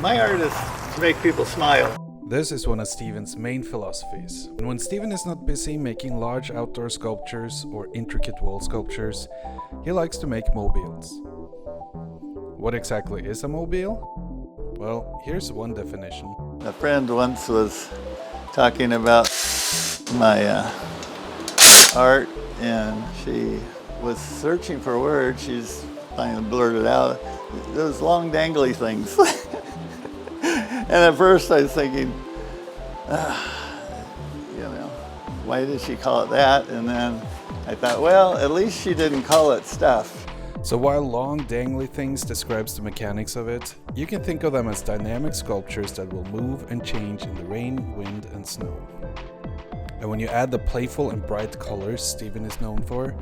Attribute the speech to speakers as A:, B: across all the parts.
A: My art is to make people smile.
B: This is one of Stephen's main philosophies. And when Stephen is not busy making large outdoor sculptures or intricate wall sculptures, he likes to make mobiles. What exactly is a mobile? Well, here's one definition.
A: A friend once was talking about my art, and she was searching for words. She's finally blurted out, those long dangly things. And at first I was thinking, why did she call it that? And then I thought, well, at least she didn't call it stuff.
B: So while long dangly things describes the mechanics of it, you can think of them as dynamic sculptures that will move and change in the rain, wind, and snow. And when you add the playful and bright colors Stephen is known for,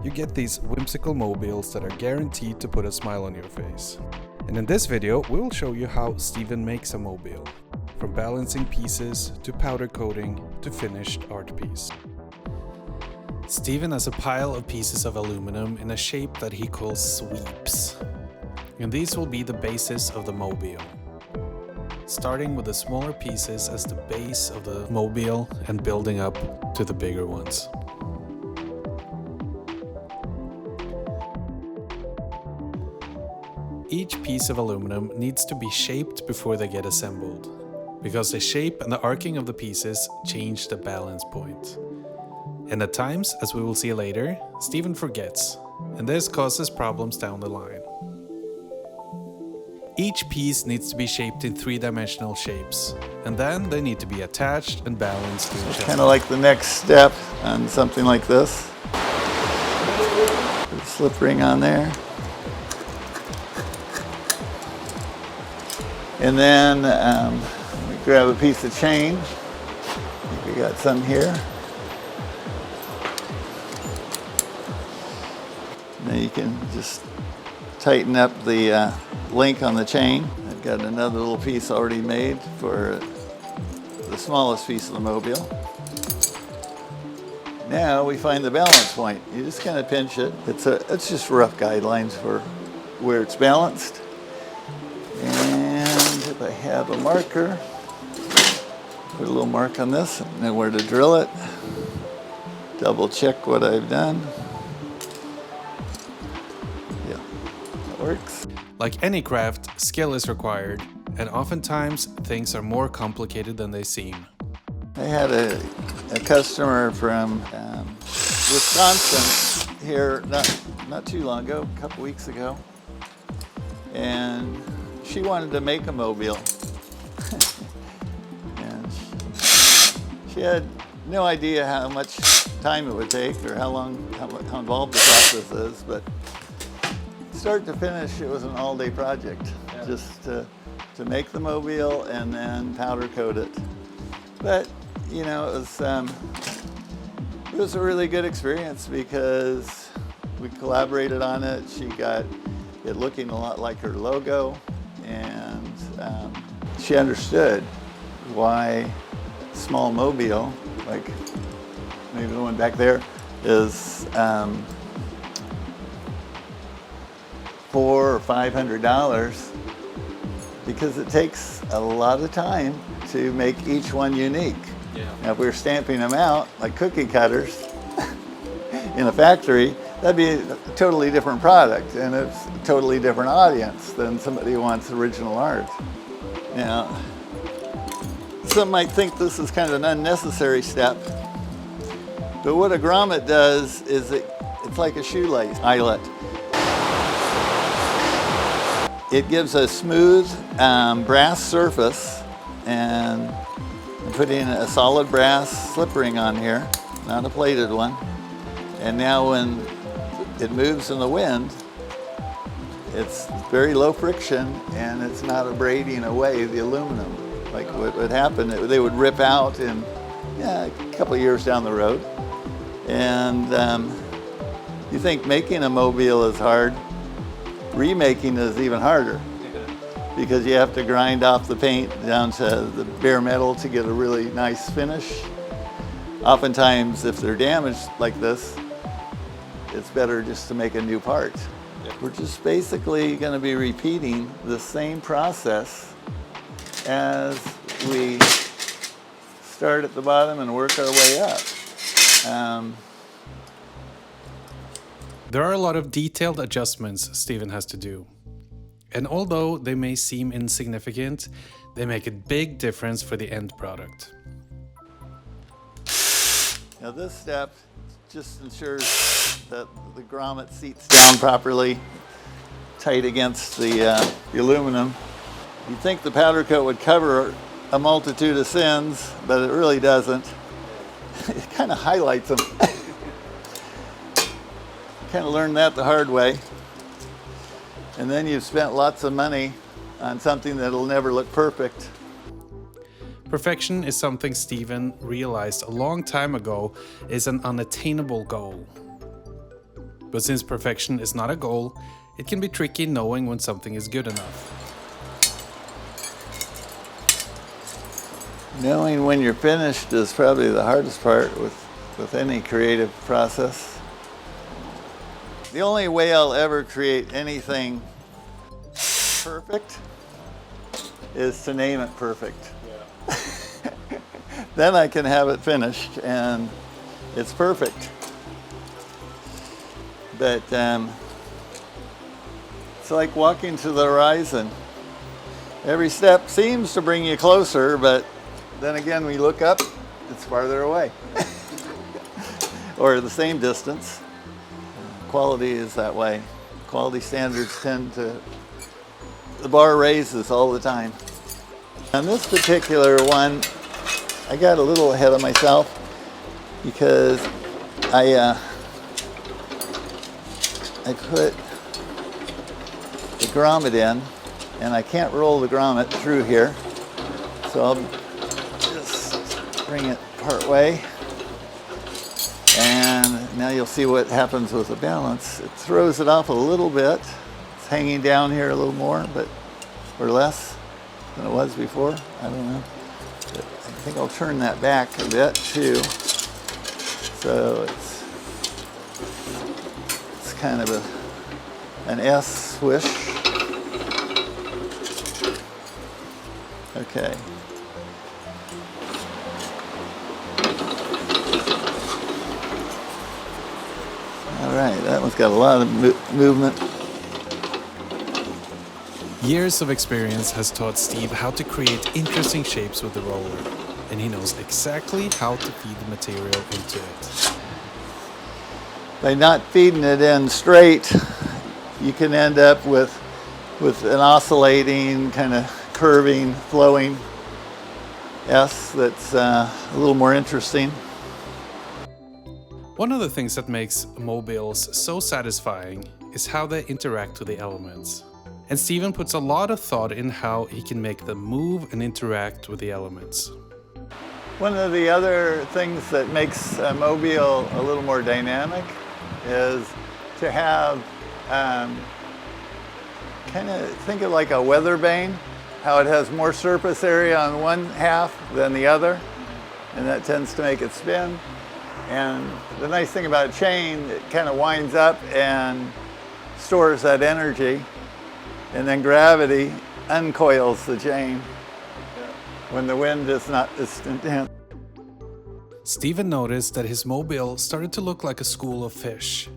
B: you get these whimsical mobiles that are guaranteed to put a smile on your face. And in this video, we will show you how Stephen makes a mobile, from balancing pieces to powder coating to finished art piece. Stephen has a pile of pieces of aluminum in a shape that he calls sweeps. And these will be the basis of the mobile. Starting with the smaller pieces as the base of the mobile and building up to the bigger ones. Each piece of aluminum needs to be shaped before they get assembled, because the shape and the arcing of the pieces change the balance point. And at times, as we will see later, Stephen forgets, and this causes problems down the line. Each piece needs to be shaped in three-dimensional shapes, and then they need to be attached and balanced to each other.
A: Kind of like the next step on something like this. Put a slip ring on there. And then we grab a piece of chain. I think we got some here. Now you can just tighten up the link on the chain. I've got another little piece already made for the smallest piece of the mobile. Now we find the balance point. You just kind of pinch it. It's just rough guidelines for where it's balanced. And if I have a marker, put a little mark on this, and then where to drill it. Double check what I've done. Yeah, that works.
B: Like any craft, skill is required, and oftentimes things are more complicated than they seem.
A: I had a customer from Wisconsin here not too long ago, a couple weeks ago, and she wanted to make a mobile. And she had no idea how much time it would take or how involved the process is, but start to finish, it was an all-day project. Yeah. Just to make the mobile and then powder coat it. But it was a really good experience because we collaborated on it. She got it looking a lot like her logo, and she understood why small mobile, like maybe the one back there, is $400 or $500, because it takes a lot of time to make each one unique. Yeah. Now, if we were stamping them out like cookie cutters in a factory, that'd be a totally different product, and it's a totally different audience than somebody who wants original art. Now, some might think this is kind of an unnecessary step, but what a grommet does is it's like a shoelace eyelet. It gives a smooth brass surface, and I'm putting a solid brass slip ring on here, not a plated one. And now when it moves in the wind, it's very low friction, and it's not abrading away the aluminum. Like what would happen, they would rip out in a couple of years down the road. And you think making a mobile is hard, remaking is even harder, because you have to grind off the paint down to the bare metal to get a really nice finish. Oftentimes, if they're damaged like this, it's better just to make a new part. We're just basically going to be repeating the same process as we start at the bottom and work our way up.
B: There are a lot of detailed adjustments Stephen has to do. And although they may seem insignificant, they make a big difference for the end product.
A: Now this step just ensures that the grommet seats down properly, tight against the aluminum. You'd think the powder coat would cover a multitude of sins, but it really doesn't. It kind of highlights them. Kind of learned that the hard way. And then you've spent lots of money on something that'll never look perfect.
B: Perfection is something Stephen realized a long time ago is an unattainable goal. But since perfection is not a goal, it can be tricky knowing when something is good enough.
A: Knowing when you're finished is probably the hardest part with any creative process. The only way I'll ever create anything perfect is to name it perfect. Then I can have it finished and it's perfect. But it's like walking to the horizon. Every step seems to bring you closer, but then again, we look up, it's farther away. Or the same distance. Quality is that way. Quality standards the bar raises all the time. On this particular one, I got a little ahead of myself because I put the grommet in, and I can't roll the grommet through here, so I'll just bring it part way, and now you'll see what happens with the balance. It throws it off a little bit. It's hanging down here a little more, or less than it was before. I don't know. But I think I'll turn that back a bit too. So it's kind of an S swish. Okay. All right, that one's got a lot of movement.
B: Years of experience has taught Steve how to create interesting shapes with the roller, and he knows exactly how to feed the material into it.
A: By not feeding it in straight, you can end up with an oscillating, kind of curving, flowing S that's a little more interesting.
B: One of the things that makes mobiles so satisfying is how they interact with the elements. And Stephen puts a lot of thought in how he can make them move and interact with the elements.
A: One of the other things that makes a mobile a little more dynamic is to have, kind of think of like a weather vane, how it has more surface area on one half than the other, and that tends to make it spin. And the nice thing about a chain, it kind of winds up and stores that energy, and then gravity uncoils the chain when the wind is not as intense.
B: Stephen noticed that his mobile started to look like a school of fish.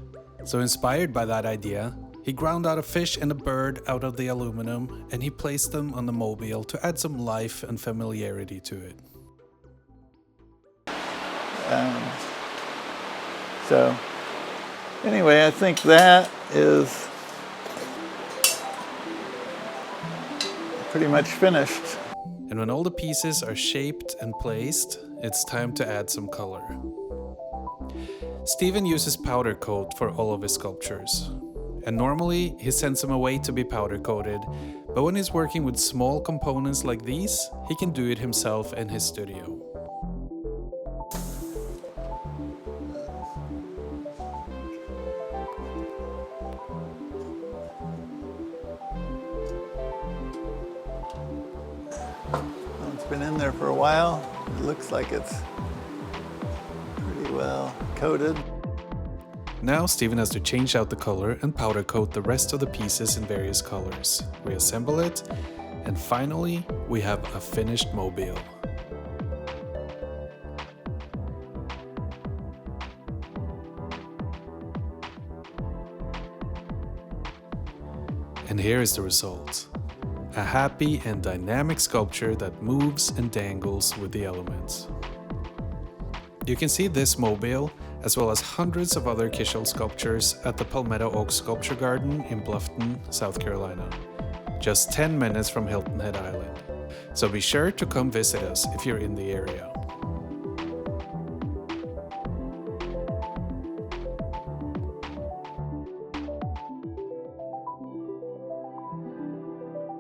B: So inspired by that idea, he ground out a fish and a bird out of the aluminum, and he placed them on the mobile to add some life and familiarity to it.
A: So anyway, I think that is pretty much finished.
B: And when all the pieces are shaped and placed, it's time to add some color. Stephen uses powder coat for all of his sculptures. And normally he sends them away to be powder coated, but when he's working with small components like these, he can do it himself in his studio.
A: Been in there for a while. It looks like it's pretty well coated.
B: Now Stephen has to change out the color and powder coat the rest of the pieces in various colors, reassemble it, and finally we have a finished mobile. And here is the result. A happy and dynamic sculpture that moves and dangles with the elements. You can see this mobile, as well as hundreds of other Kishel sculptures at the Palmetto Oak Sculpture Garden in Bluffton, South Carolina, just 10 minutes from Hilton Head Island. So be sure to come visit us if you're in the area.